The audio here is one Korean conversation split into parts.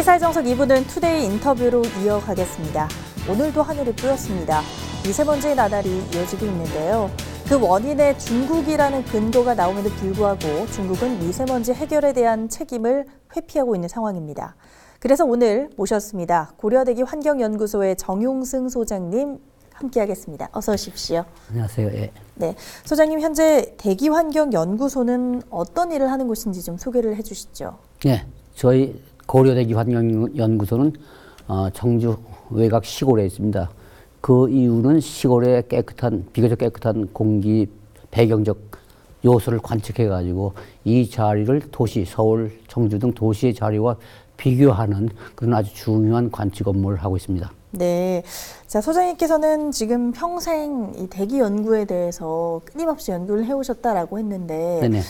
시사의 정석 2부는 투데이 인터뷰로 이어가겠습니다. 오늘도 하늘이 뿌였습니다. 미세먼지의 나날이 이어지고 있는데요. 그 원인에 중국이라는 근거가 나옴에도 불구하고 중국은 미세먼지 해결에 대한 책임을 회피하고 있는 상황입니다. 그래서 오늘 모셨습니다. 고려대기 환경연구소의 정용승 소장님 함께하겠습니다. 어서 오십시오. 안녕하세요. 예. 네, 소장님 현재 대기환경연구소는 어떤 일을 하는 곳인지 좀 소개를 해주시죠. 네, 저희 고려대기 환경연구소는 청주 외곽 시골에 있습니다. 그 이유는 시골의 비교적 깨끗한 공기 배경적 요소를 관측해가지고 이 자리를 도시, 서울, 청주 등 도시의 자리와 비교하는 그런 아주 중요한 관측 업무를 하고 있습니다. 네, 자 소장님께서는 지금 평생 이 대기 연구에 대해서 끊임없이 연구를 해오셨다라고 했는데 네네.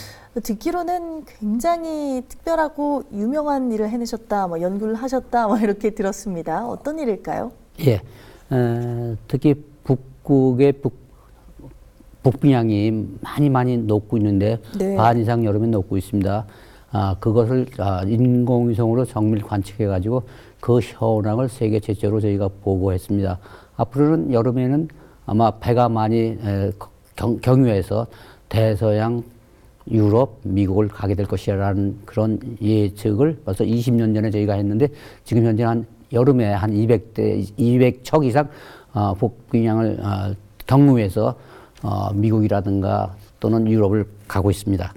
듣기로는 굉장히 특별하고 유명한 일을 해내셨다, 뭐 연구를 하셨다, 뭐 이렇게 들었습니다. 어떤 일일까요? 예, 특히 북극의 북빙양이 많이 녹고 있는데 네. 반 이상 여름에 녹고 있습니다. 그것을 인공위성으로 정밀 관측해가지고 그 현황을 세계 최초로 저희가 보고했습니다. 앞으로는 여름에는 아마 배가 많이 경유해서 대서양, 유럽, 미국을 가게 될 것이라는 그런 예측을 벌써 20년 전에 저희가 했는데 지금 현재 한 여름에 한 200척 이상 북빙양을 경유해서 미국이라든가 또는 유럽을 가고 있습니다.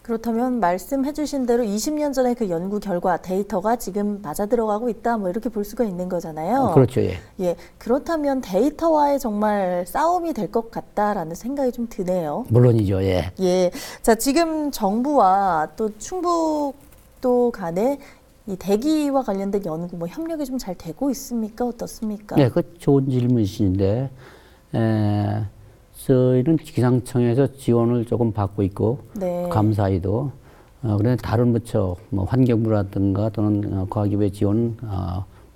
그렇다면 말씀해 주신 대로 20년 전에 그 연구 결과 데이터가 지금 맞아 들어가고 있다, 뭐 이렇게 볼 수가 있는 거잖아요. 그렇죠. 예. 예, 그렇다면 데이터와의 정말 싸움이 될 것 같다라는 생각이 좀 드네요. 물론이죠. 예. 예, 자 지금 정부와 또 충북도 간에 이 대기와 관련된 연구, 뭐 협력이 좀 잘 되고 있습니까? 어떻습니까? 네, 그 좋은 질문이신데 저희는 기상청에서 지원을 조금 받고 있고 네. 감사히도 그런데 다른 부처 뭐 환경부라든가 또는 과기부의 지원은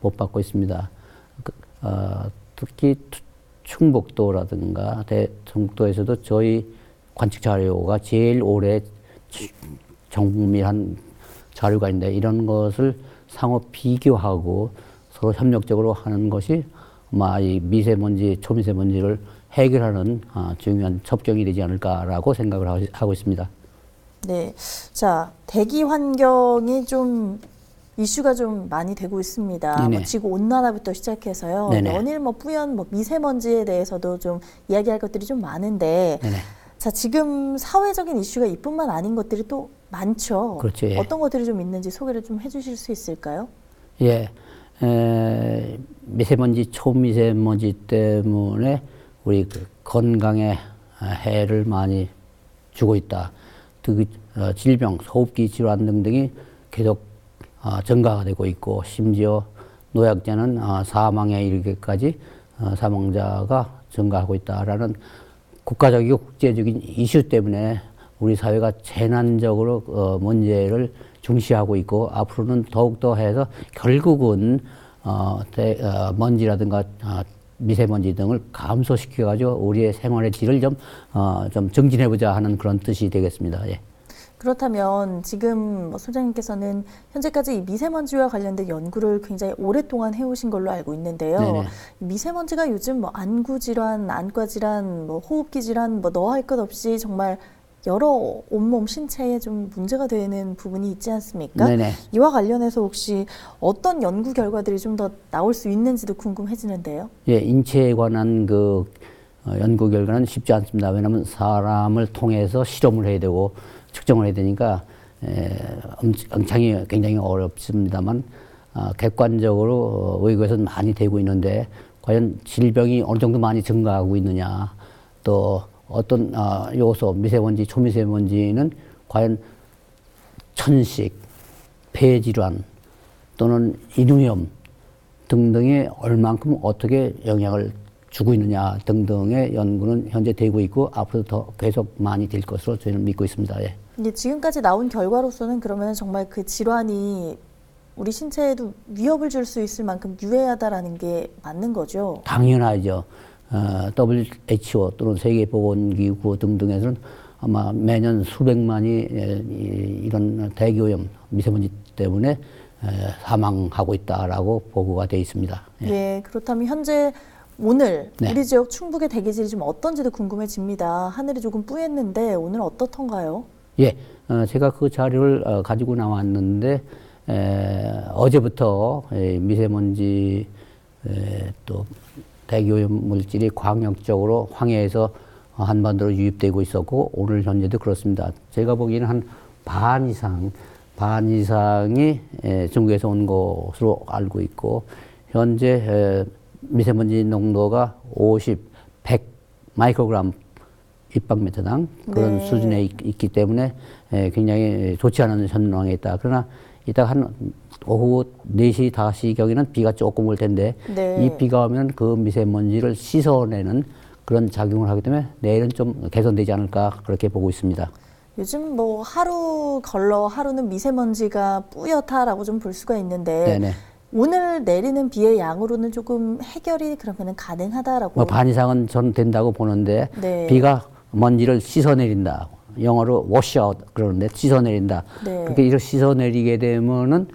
못 받고 있습니다. 특히 충북도라든가 충북도에서도 저희 관측 자료가 제일 오래 정밀한 자료가 있는데 이런 것을 상호 비교하고 서로 협력적으로 하는 것이 아마 이 미세먼지, 초미세먼지를 해결하는 중요한 접경이 되지 않을까라고 생각을 하고 있습니다. 네, 자 대기 환경이 좀 이슈가 좀 많이 되고 있습니다. 뭐 지구 온난화부터 시작해서요, 네네. 연일 뭐 뿌연 뭐 미세먼지에 대해서도 좀 이야기할 것들이 좀 많은데, 네네. 자 지금 사회적인 이슈가 이뿐만 아닌 것들이 또 많죠. 그렇죠. 예. 어떤 것들이 좀 있는지 소개를 좀 해주실 수 있을까요? 예, 미세먼지, 초미세먼지 때문에 우리 건강에 해를 많이 주고 있다. 질병, 호흡기 질환 등등이 계속 증가가 되고 있고 심지어 노약자는 사망에 이르기까지 사망자가 증가하고 있다라는 국가적이고 국제적인 이슈 때문에 우리 사회가 재난적으로 문제를 중시하고 있고 앞으로는 더욱더 해서 결국은 먼지라든가 미세먼지 등을 감소시켜가지고 우리의 생활의 질을 좀 증진해보자 하는 그런 뜻이 되겠습니다. 예. 그렇다면 지금 소장님께서는 현재까지 이 미세먼지와 관련된 연구를 굉장히 오랫동안 해오신 걸로 알고 있는데요. 네네. 미세먼지가 요즘 뭐 안구 질환, 안과 질환, 뭐 호흡기 질환, 뭐 너 할 것 없이 정말 여러 온몸 신체에 좀 문제가 되는 부분이 있지 않습니까? 네네. 이와 관련해서 혹시 어떤 연구 결과들이 좀 더 나올 수 있는지도 궁금해지는데요. 예, 인체에 관한 그 연구 결과는 쉽지 않습니다. 왜냐하면 사람을 통해서 실험을 해야 되고 측정을 해야 되니까 굉장히 어렵습니다만 객관적으로 의국에서는 많이 되고 있는데 과연 질병이 어느 정도 많이 증가하고 있느냐, 또 어떤 요소, 미세먼지, 초미세먼지는 과연 천식, 폐질환 또는 인후염 등등에 얼만큼 어떻게 영향을 주고 있느냐 등등의 연구는 현재 되고 있고 앞으로 더 계속 많이 될 것으로 저희는 믿고 있습니다. 예. 이제 지금까지 나온 결과로서는 그러면 정말 그 질환이 우리 신체에도 위협을 줄 수 있을 만큼 유해하다라는 게 맞는 거죠? 당연하죠. WHO 또는 세계보건기구 등등에서는 아마 매년 수백만이 이런 대기오염, 미세먼지 때문에 사망하고 있다라고 보고가 되어 있습니다. 예, 그렇다면 현재 오늘 네. 우리 지역 충북의 대기질이 좀 어떤지도 궁금해집니다. 하늘이 조금 뿌였는데 오늘 어떻던가요? 예, 제가 그 자료를 가지고 나왔는데 어제부터 미세먼지 또 대기오염 물질이 광역적으로 황해에서 한반도로 유입되고 있었고 오늘 현재도 그렇습니다. 제가 보기에는 한 반 이상이 중국에서 온 것으로 알고 있고 현재 미세먼지 농도가 100 마이크로그램 입방미터당 그런 네. 수준에 있기 때문에 굉장히 좋지 않은 현황에 있다. 그러나 이따 한 오후 4시, 5시경에는 비가 조금 올 텐데 네. 이 비가 오면 그 미세먼지를 씻어내는 그런 작용을 하기 때문에 내일은 좀 개선되지 않을까 그렇게 보고 있습니다. 요즘 뭐 하루 걸러 하루는 미세먼지가 뿌옇다라고 좀 볼 수가 있는데 네네. 오늘 내리는 비의 양으로는 조금 해결이 그러면 가능하다라고. 뭐 반 이상은 전 된다고 보는데 네. 비가 먼지를 씻어내린다. 영어로 wash out 그러는데 씻어내린다. 네. 그렇게 이렇게 씻어내리게 되면은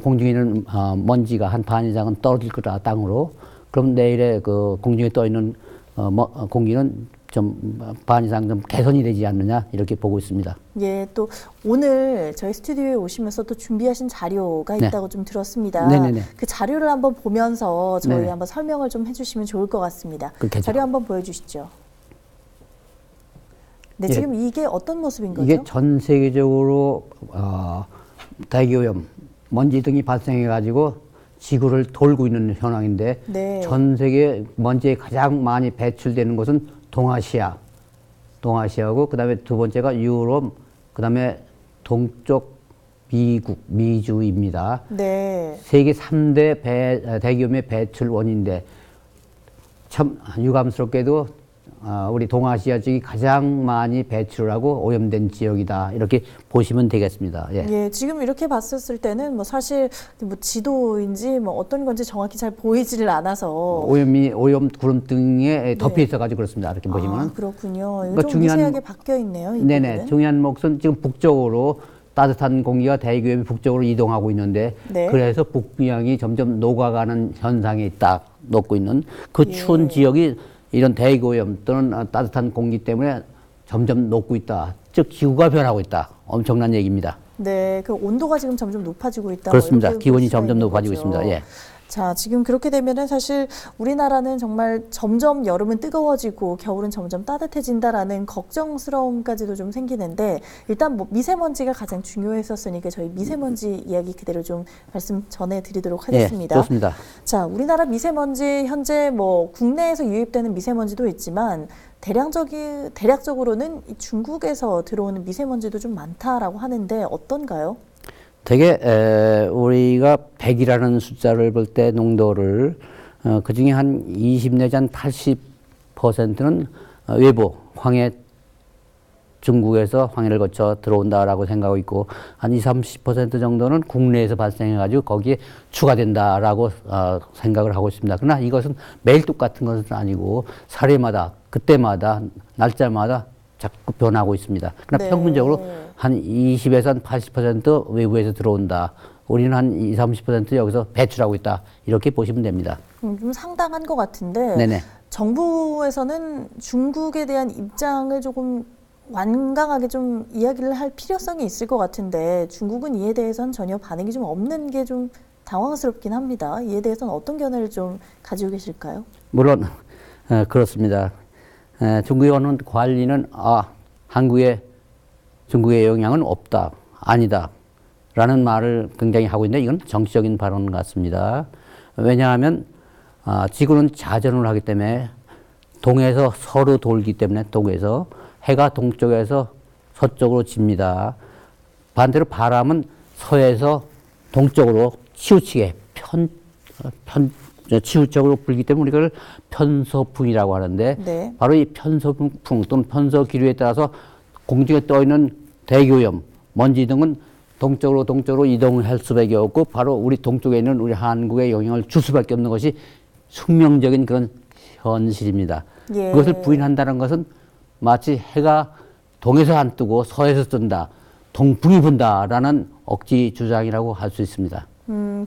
공중에 있는 먼지가 한 반 이상은 떨어질 거다 땅으로. 그럼 내일에 그 공중에 떠 있는 공기는 좀 반 이상 좀 개선이 되지 않느냐 이렇게 보고 있습니다. 예, 또 오늘 저희 스튜디오에 오시면서 또 준비하신 자료가 네. 있다고 좀 들었습니다. 네네네. 그 자료를 한번 보면서 저희 네네. 한번 설명을 좀 해주시면 좋을 것 같습니다. 그렇겠죠. 자료 한번 보여주시죠. 네, 예. 지금 이게 어떤 모습인 거죠? 이게 전 세계적으로 대기오염, 먼지 등이 발생해 가지고 지구를 돌고 있는 현황인데 네. 전 세계 먼지에 가장 많이 배출되는 곳은 동아시아고 그다음에 두 번째가 유럽, 그다음에 동쪽 미국, 미주입니다. 네. 세계 3대 대기오염의 배출 원인인데 참 유감스럽게도 우리 동아시아 지역이 가장 많이 배출하고 오염된 지역이다 이렇게 보시면 되겠습니다. 예. 예, 지금 이렇게 봤었을 때는 뭐 사실 뭐 지도인지 뭐 어떤 건지 정확히 잘 보이지를 않아서. 오염 구름 등에 덮여 있어가지고 그렇습니다. 이렇게 보시면. 아, 그렇군요. 이거 그러니까 좀 중요한- 미세하게 바뀌어 있네요. 이 네네. 부분은. 중요한 몫은 지금 북쪽으로 따뜻한 공기가 대기오염이 북쪽으로 이동하고 있는데 네. 그래서 북부양이 점점 녹아가는 현상에 딱 녹고 있는 그 예. 추운 지역이 이런 대기오염 또는 따뜻한 공기 때문에 점점 녹고 있다. 즉 지구가 변하고 있다. 엄청난 얘기입니다. 네, 그 온도가 지금 점점 높아지고 있다. 그렇습니다. 이렇게 볼 기온이 수가 점점 있는 높아지고 거죠. 있습니다. 예. 자, 지금 그렇게 되면은 사실 우리나라는 정말 점점 여름은 뜨거워지고 겨울은 점점 따뜻해진다라는 걱정스러움까지도 좀 생기는데 일단 뭐 미세먼지가 가장 중요했었으니까 저희 미세먼지 이야기 그대로 좀 말씀 전해드리도록 하겠습니다. 예, 좋습니다. 자, 우리나라 미세먼지 현재 뭐 국내에서 유입되는 미세먼지도 있지만 대략적으로는 이 중국에서 들어오는 미세먼지도 좀 많다라고 하는데 어떤가요? 되게 우리가 100이라는 숫자를 볼 때 농도를 그 중에 한 20 내지 한 80%는 외부 황해 중국에서 황해를 거쳐 들어온다라고 생각하고 있고 한 20-30% 정도는 국내에서 발생해 가지고 거기에 추가된다라고 생각을 하고 있습니다. 그러나 이것은 매일 똑같은 것은 아니고 사례마다 그때마다 날짜마다 자꾸 변하고 있습니다. 그러나 네. 평균적으로 한 20에서 한 80% 외부에서 들어온다. 우리는 한 20-30% 여기서 배출하고 있다. 이렇게 보시면 됩니다. 좀 상당한 것 같은데 네네. 정부에서는 중국에 대한 입장을 조금 완강하게 좀 이야기를 할 필요성이 있을 것 같은데 중국은 이에 대해서는 전혀 반응이 좀 없는 게 좀 당황스럽긴 합니다. 이에 대해서는 어떤 견해를 좀 가지고 계실까요? 물론 그렇습니다. 중국의 어느 관리는 중국의 영향은 없다, 아니다 라는 말을 굉장히 하고 있는데 이건 정치적인 발언 같습니다. 왜냐하면 지구는 자전을 하기 때문에 동에서 서로 돌기 때문에 동에서 해가 동쪽에서 서쪽으로 집니다. 반대로 바람은 서에서 동쪽으로 치우치게 치우쪽으로 불기 때문에 우리가 그걸 편서풍이라고 하는데 네. 바로 이 편서풍 또는 편서 기류에 따라서 공중에 떠 있는 대기오염, 먼지 등은 동쪽으로 이동할 수밖에 없고 바로 우리 동쪽에 있는 우리 한국에 영향을 줄 수밖에 없는 것이 숙명적인 그런 현실입니다. 예. 그것을 부인한다는 것은 마치 해가 동에서 안 뜨고 서에서 뜬다, 동풍이 분다라는 억지 주장이라고 할 수 있습니다.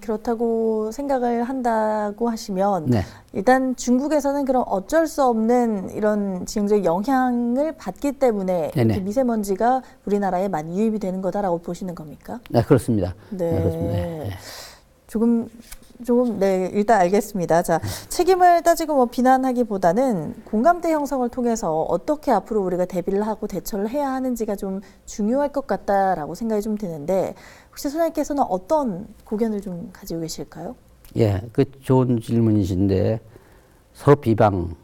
그렇다고 생각을 한다고 하시면 네. 일단 중국에서는 그럼 어쩔 수 없는 이런 지형적 영향을 받기 때문에 네네. 이렇게 미세먼지가 우리나라에 많이 유입이 되는 거다라고 보시는 겁니까? 네, 그렇습니다. 네. 네, 그렇습니다. 네. 조금 네, 일단 알겠습니다. 자, 책임을 따지고 뭐 비난하기보다는 공감대 형성을 통해서 어떻게 앞으로 우리가 대비를 하고 대처를 해야 하는지가 좀 중요할 것 같다라고 생각이 좀 드는데 혹시 소장님께서는 어떤 고견을 좀 가지고 계실까요? 예, 그 좋은 질문이신데 서로 비방하게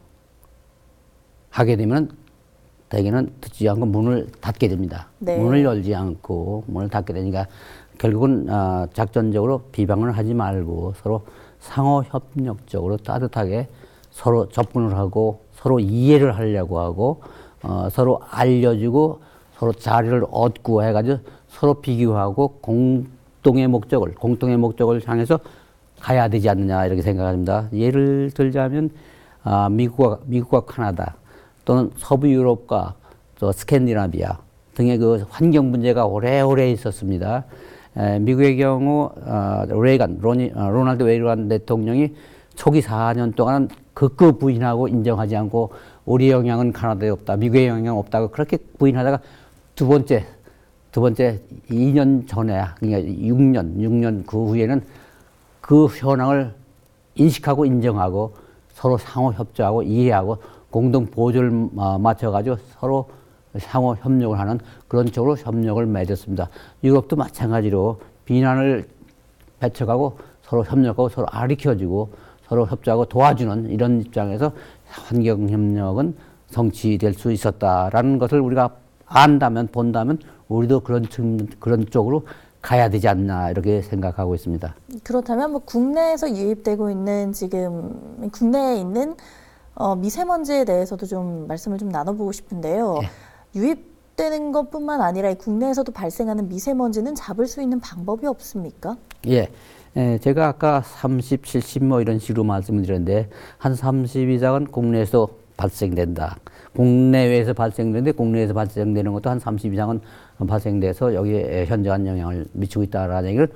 되면 대개는 듣지 않고 문을 닫게 됩니다. 네. 문을 열지 않고 문을 닫게 되니까 결국은 작전적으로 비방을 하지 말고 서로 상호 협력적으로 따뜻하게 서로 접근을 하고 서로 이해를 하려고 하고 서로 알려주고 서로 자리를 얻고 해가지고 서로 비교하고 공통의 목적을 향해서 가야 되지 않느냐 이렇게 생각합니다. 예를 들자면 미국과 카나다 또는 서부 유럽과 또 스캔디나비아 등의 그 환경 문제가 오래오래 있었습니다. 미국의 경우 로널드 레이간 대통령이 초기 4년 동안 극구 부인하고 인정하지 않고 우리 영향은 카나다에 없다, 미국의 영향은 없다고 그렇게 부인하다가 두 번째 2년 전에 그러니까 6년 그 후에는 그 현황을 인식하고 인정하고 서로 상호 협조하고 이해하고 공동 보조를 맞춰가지고 서로 상호 협력을 하는 그런 쪽으로 협력을 맺었습니다. 유럽도 마찬가지로 비난을 배척하고 서로 협력하고 서로 가르쳐주고 서로 협조하고 도와주는 이런 입장에서 환경 협력은 성취될 수 있었다라는 것을 우리가 본다면 우리도 그런 쪽으로 가야 되지 않나 이렇게 생각하고 있습니다. 그렇다면 뭐 국내에서 유입되고 있는 지금 국내에 있는 미세먼지에 대해서도 좀 말씀을 좀 나눠보고 싶은데요. 예. 유입되는 것뿐만 아니라 국내에서도 발생하는 미세먼지는 잡을 수 있는 방법이 없습니까? 예. 제가 아까 30, 70 뭐 이런 식으로 말씀을 드렸는데 한 30 이상은 국내에서 발생된다. 국내외에서 발생되는데 국내에서 발생되는 것도 한 30 이상은 발생돼서 여기에 현저한 영향을 미치고 있다라는 얘기를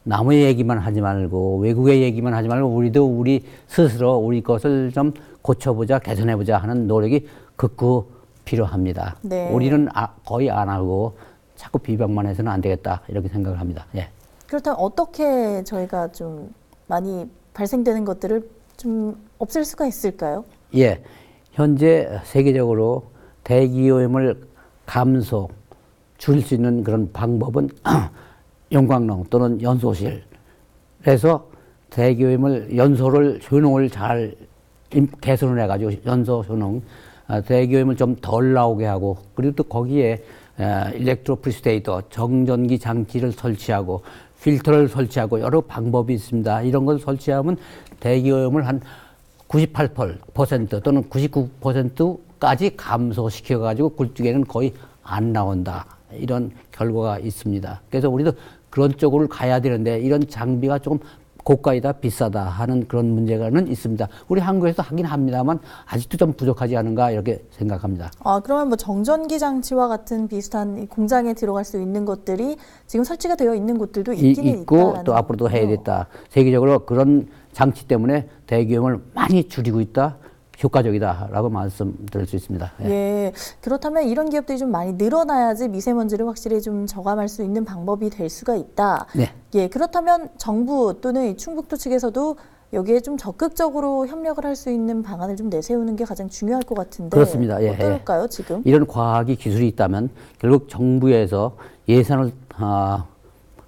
남의 얘기만 하지 말고 외국의 얘기만 하지 말고 우리도 우리 스스로 우리 것을 좀 고쳐보자 개선해보자 하는 노력이 극구 필요합니다. 네. 우리는 거의 안 하고 자꾸 비방만 해서는 안 되겠다 이렇게 생각을 합니다. 예. 그렇다면 어떻게 저희가 좀 많이 발생되는 것들을 좀 없앨 수가 있을까요? 예. 현재 세계적으로 대기오염을 줄일 수 있는 그런 방법은 용광로 또는 연소실에서 대기오염을 효능을 잘 개선을 해가지고 효능 대기오염을 좀 덜 나오게 하고 그리고 또 거기에 일렉트로프리스테이터 정전기 장치를 설치하고 필터를 설치하고 여러 방법이 있습니다. 이런 걸 설치하면 대기오염을 한 98% 또는 99%까지 감소시켜가지고 굴뚝에는 거의 안 나온다. 이런 결과가 있습니다. 그래서 우리도 그런 쪽으로 가야 되는데 이런 장비가 조금 고가이다 비싸다 하는 그런 문제가는 있습니다. 우리 한국에서 하긴 합니다만 아직도 좀 부족하지 않은가 이렇게 생각합니다. 그러면 뭐 정전기 장치와 같은 비슷한 공장에 들어갈 수 있는 것들이 지금 설치가 되어 있는 곳들도 있기는 있고 또 앞으로도 해야겠다. 세계적으로 그런 장치 때문에 대기오염을 많이 줄이고 있다. 효과적이다라고 말씀드릴 수 있습니다. 예. 예. 그렇다면 이런 기업들이 좀 많이 늘어나야지 미세먼지를 확실히 좀 저감할 수 있는 방법이 될 수가 있다. 네. 예. 그렇다면 정부 또는 충북도 측에서도 여기에 좀 적극적으로 협력을 할 수 있는 방안을 좀 내세우는 게 가장 중요할 것 같은데 그렇습니다. 예, 어떨까요, 지금? 이런 과학이 기술이 있다면 결국 정부에서 예산을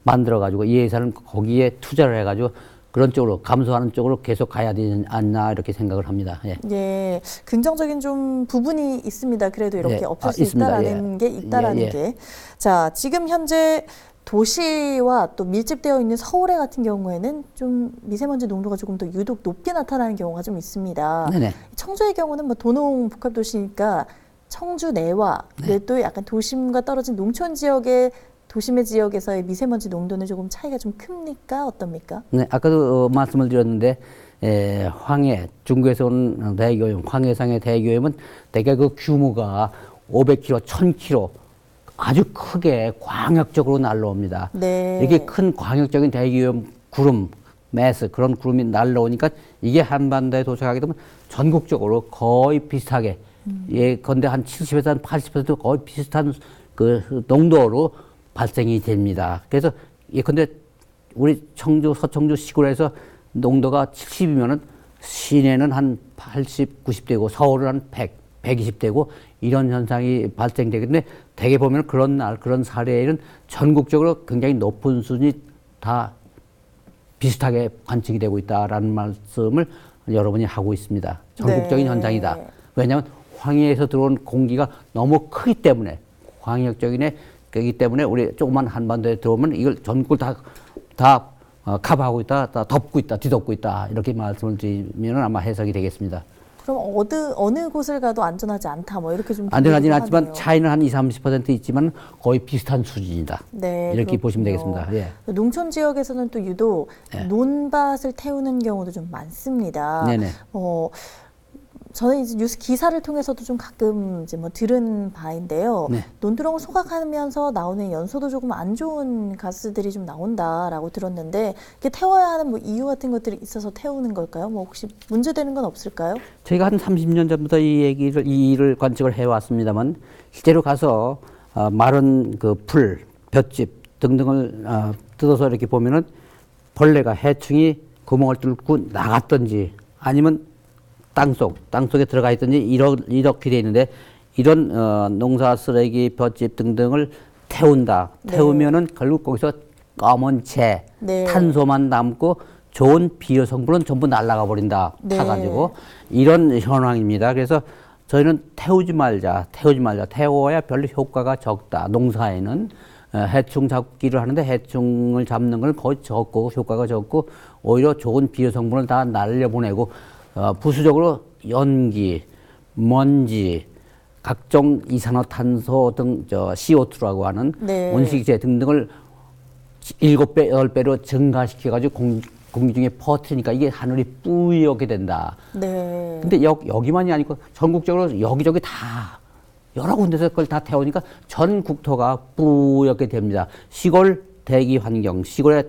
만들어가지고 이 예산을 거기에 투자를 해가지고 그런 쪽으로 감소하는 쪽으로 계속 가야 되지 않나 이렇게 생각을 합니다. 예. 예, 긍정적인 좀 부분이 있습니다. 그래도 이렇게 예, 없을 수 있습니다. 있다라는 게 있다라는 예, 예. 게. 자, 지금 현재 도시와 또 밀집되어 있는 서울에 같은 경우에는 좀 미세먼지 농도가 조금 더 유독 높게 나타나는 경우가 좀 있습니다. 네네. 청주의 경우는 뭐 도농 복합 도시니까 청주 내와 또 약간 도심과 떨어진 농촌 지역의 도심의 지역에서의 미세먼지 농도는 조금 차이가 좀 큽니까? 어떻습니까? 네, 아까도 말씀을 드렸는데 중국에서 온 대기오염, 황해상의 대기오염은 대개 그 규모가 500km, 1000km 아주 크게 광역적으로 날라옵니다. 네. 이렇게 큰 광역적인 대기오염 구름, 매스 그런 구름이 날라오니까 이게 한반도에 도착하게 되면 전국적으로 거의 비슷하게 예컨대 한 70에서 한 80% 거의 비슷한 그 농도로 발생이 됩니다. 그래서 예컨대 우리 청주 서청주 시골에서 농도가 70이면은 시내는 한 80, 90대고 서울은 한 100, 120대고 이런 현상이 발생되기 때문에 대개 보면 그런 날 그런 사례에는 전국적으로 굉장히 높은 수준이 다 비슷하게 관측이 되고 있다라는 말씀을 여러분이 하고 있습니다. 전국적인 네. 현상이다. 왜냐하면 황해에서 들어온 공기가 너무 크기 때문에 황해역적이기 때문에 우리 조그만 한반도에 들어오면 이걸 전국을 다 커버하고 있다, 다 덮고 있다, 뒤덮고 있다 이렇게 말씀을 드리면 아마 해석이 되겠습니다. 그럼 어느 곳을 가도 안전하지 않다 뭐 이렇게 좀 안전하지는 비교를 않지만 하네요. 차이는 한 20, 30% 있지만 거의 비슷한 수준이다. 네, 이렇게 그렇군요. 보시면 되겠습니다. 예. 농촌 지역에서는 또 유독 논밭을 태우는 경우도 좀 많습니다. 네네. 저는 이제 뉴스 기사를 통해서도 좀 가끔 이제 뭐 들은 바인데요. 네. 논두렁을 소각하면서 나오는 연소도 조금 안 좋은 가스들이 좀 나온다라고 들었는데 이게 태워야 하는 뭐 이유 같은 것들이 있어서 태우는 걸까요? 뭐 혹시 문제되는 건 없을까요? 저희가 한 30년 전부터 이 일을 관측을 해왔습니다만 실제로 가서 마른 그 풀, 볏짚 등등을 뜯어서 이렇게 보면은 벌레가 해충이 구멍을 뚫고 나갔던지 아니면 땅속에 들어가 있던지 이렇게 돼 있는데 이런 농사 쓰레기, 볏짚 등등을 태운다. 네. 태우면은 결국 거기서 검은 재, 네. 탄소만 남고 좋은 비료 성분은 전부 날아가 버린다. 네. 타가지고 이런 현황입니다. 그래서 저희는 태우지 말자. 태워야 별로 효과가 적다. 농사에는 해충 잡기를 하는데 해충을 잡는 건 거의 적고 효과가 적고 오히려 좋은 비료 성분을 다 날려보내고 부수적으로 연기, 먼지, 각종 이산화탄소 등 CO2라고 하는 네. 온실제 등등을 7배, 10배로 증가시켜가지고 공기 중에 퍼뜨리니까 이게 하늘이 뿌옇게 된다. 네. 근데 여기만이 아니고 전국적으로 여기저기 다 여러 군데서 그걸 다 태우니까 전 국토가 뿌옇게 됩니다. 시골 대기 환경, 시골에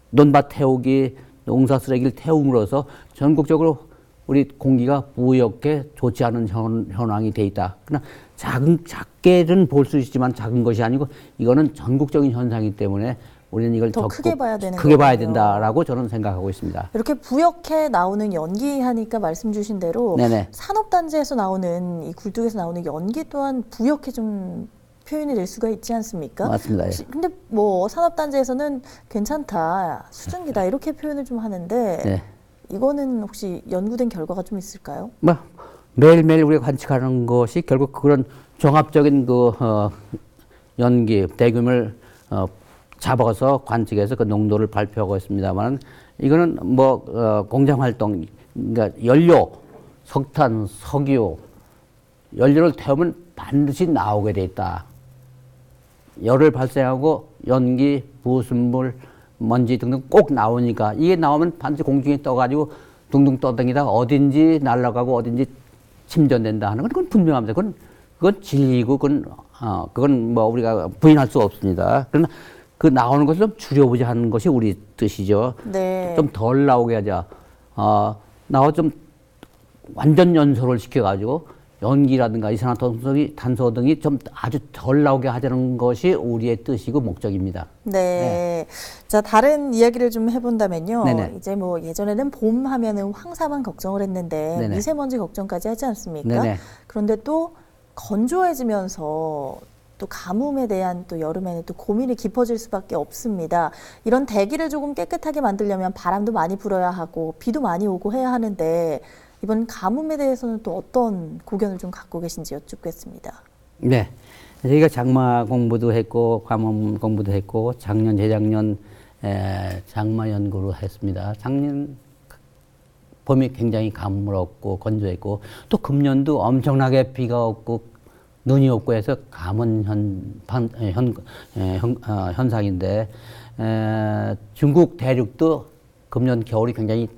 논밭 태우기, 농사 쓰레기를 태움으로써 전국적으로 우리 공기가 뿌옇게 좋지 않은 현황이 돼 있다. 그러나 작게는 볼 수 있지만 작은 것이 아니고 이거는 전국적인 현상이기 때문에 우리는 이걸 더 크게 봐야 되는 크게 봐야 거군요. 된다라고 저는 생각하고 있습니다. 이렇게 부옇게 나오는 연기 하니까 말씀 주신 대로 네네. 산업단지에서 나오는 이 굴뚝에서 나오는 연기 또한 부옇게 좀 표현이 될 수가 있지 않습니까? 맞습니다. 예. 근데 뭐 산업단지에서는 괜찮다, 수증기다 이렇게 표현을 좀 하는데 네. 이거는 혹시 연구된 결과가 좀 있을까요? 뭐 매일매일 우리가 관측하는 것이 결국 그런 종합적인 연기 대규모를 잡아서 관측해서 그 농도를 발표하고 있습니다만 이거는 공장 활동 그러니까 연료, 석탄, 석유 연료를 태우면 반드시 나오게 돼 있다. 열을 발생하고 연기, 부순물, 먼지 등등 꼭 나오니까 이게 나오면 반드시 공중에 떠가지고 둥둥 떠다니다 어딘지 날아가고 어딘지 침전된다 하는 건 그건 분명합니다. 그건 진리고 그건 뭐 우리가 부인할 수 없습니다. 그러나 그 나오는 것을 좀 줄여보자 하는 것이 우리 뜻이죠. 네. 좀 덜 나오게 하자. 나와 좀 완전 연소를 시켜가지고 연기라든가 이산화탄소 등이 좀 아주 덜 나오게 하자는 것이 우리의 뜻이고 목적입니다. 네. 자, 다른 이야기를 좀 해본다면요. 네네. 이제 뭐 예전에는 봄 하면은 황사만 걱정을 했는데 네네. 미세먼지 걱정까지 하지 않습니까? 네네. 그런데 또 건조해지면서 또 가뭄에 대한 또 여름에는 또 고민이 깊어질 수밖에 없습니다. 이런 대기를 조금 깨끗하게 만들려면 바람도 많이 불어야 하고 비도 많이 오고 해야 하는데 이번 가뭄에 대해서는 또 어떤 고견을 좀 갖고 계신지 여쭙겠습니다. 네. 저희가 장마 공부도 했고, 가뭄 공부도 했고, 작년, 재작년 장마 연구를 했습니다. 작년 봄이 굉장히 가물었고, 건조했고, 또 금년도 엄청나게 비가 없고, 눈이 없고 해서 가뭄 현상인데, 중국 대륙도 금년 겨울이 굉장히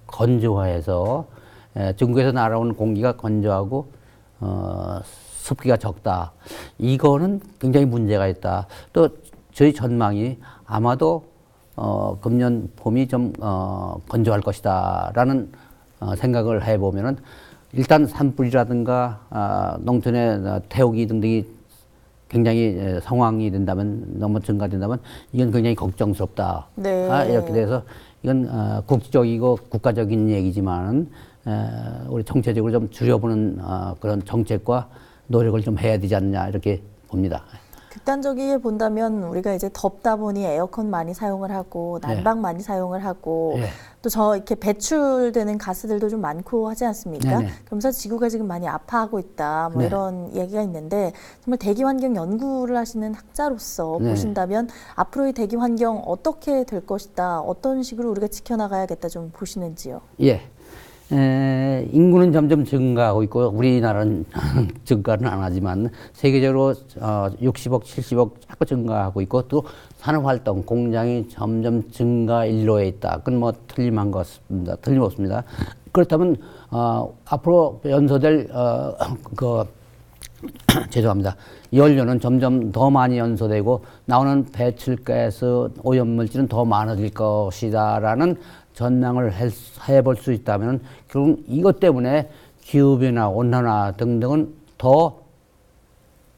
건조해서 중국에서 날아오는 공기가 건조하고 습기가 적다. 이거는 굉장히 문제가 있다. 또 저희 전망이 아마도 금년 봄이 좀 건조할 것이다라는 생각을 해보면은 일단 산불이라든가 농촌의 태우기 등등이 굉장히 상황이 된다면 너무 증가된다면 이건 굉장히 걱정스럽다. 네. 이렇게 돼서 이건 국지적이고 국가적인 얘기지만은 우리 정체적으로 좀 줄여보는 그런 정책과 노력을 좀 해야 되지 않느냐 이렇게 봅니다. 극단적이게 본다면 우리가 이제 덥다 보니 에어컨 많이 사용을 하고 난방 많이 사용을 하고 네. 또 이렇게 배출되는 가스들도 좀 많고 하지 않습니까? 네네. 그러면서 지구가 지금 많이 아파하고 있다. 뭐 네. 이런 얘기가 있는데 정말 대기 환경 연구를 하시는 학자로서 네. 보신다면 앞으로의 대기 환경 어떻게 될 것이다. 어떤 식으로 우리가 지켜나가야겠다 좀 보시는지요? 예. 인구는 점점 증가하고 있고 우리나라는 증가는 안 하지만 세계적으로 60억, 70억 자꾸 증가하고 있고 또 산업활동, 공장이 점점 증가 일로에 있다. 그건 뭐 틀림한 것 같습니다. 틀림없습니다. 그렇다면 앞으로 연소될 죄송합니다. 연료는 점점 더 많이 연소되고 나오는 배출가스, 오염물질은 더 많아질 것이다라는 전망을 해볼 수 있다면 결국 이것 때문에 기후변화, 온난화 등등은 더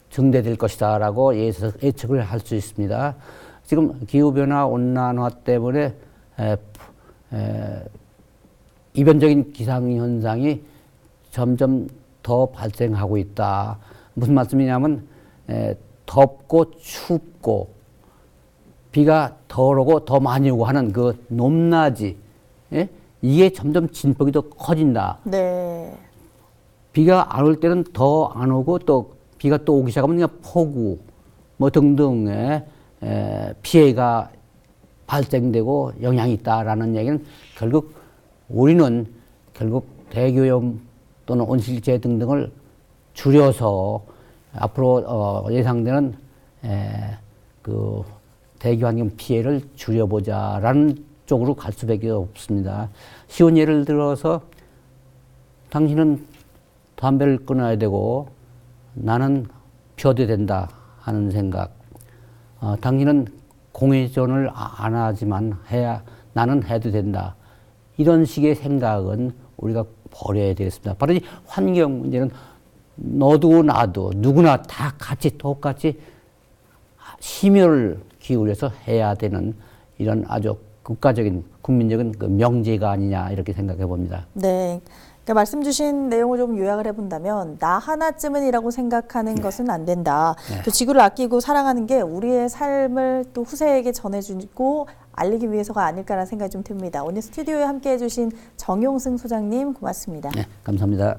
증대될 것이다라고 예측을 할 수 있습니다. 지금 기후변화, 온난화 때문에 이변적인 기상현상이 점점 더 발생하고 있다. 무슨 말씀이냐면 덥고 춥고 비가 덜 오고 더 많이 오고 하는 그 높낮이, 예? 이게 점점 진폭이 더 커진다. 네. 비가 안 올 때는 더 안 오고 또 비가 또 오기 시작하면 그냥 폭우 뭐 등등의 피해가 발생되고 영향이 있다라는 얘기는 결국 우리는 결국 대기오염 또는 온실제 등등을 줄여서 앞으로 예상되는 그 대기환경 피해를 줄여보자라는 쪽으로 갈 수밖에 없습니다. 쉬운 예를 들어서 당신은 담배를 끊어야 되고 나는 피워도 된다 하는 생각. 당신은 공회전을 안 하지만 나는 해도 된다. 이런 식의 생각은 우리가 버려야 되겠습니다. 바로 이 환경 문제는 너도 나도 누구나 다 같이 똑같이 심혈을 기울여서 해야 되는 이런 아주 국가적인 국민적인 그 명제가 아니냐 이렇게 생각해 봅니다. 네. 그러니까 말씀 주신 내용을 좀 요약을 해본다면 나 하나쯤은이라고 생각하는 것은 안 된다. 네. 또 지구를 아끼고 사랑하는 게 우리의 삶을 또 후세에게 전해주고 알리기 위해서가 아닐까라는 생각이 좀 듭니다. 오늘 스튜디오에 함께해 주신 정용승 소장님 고맙습니다. 네, 감사합니다.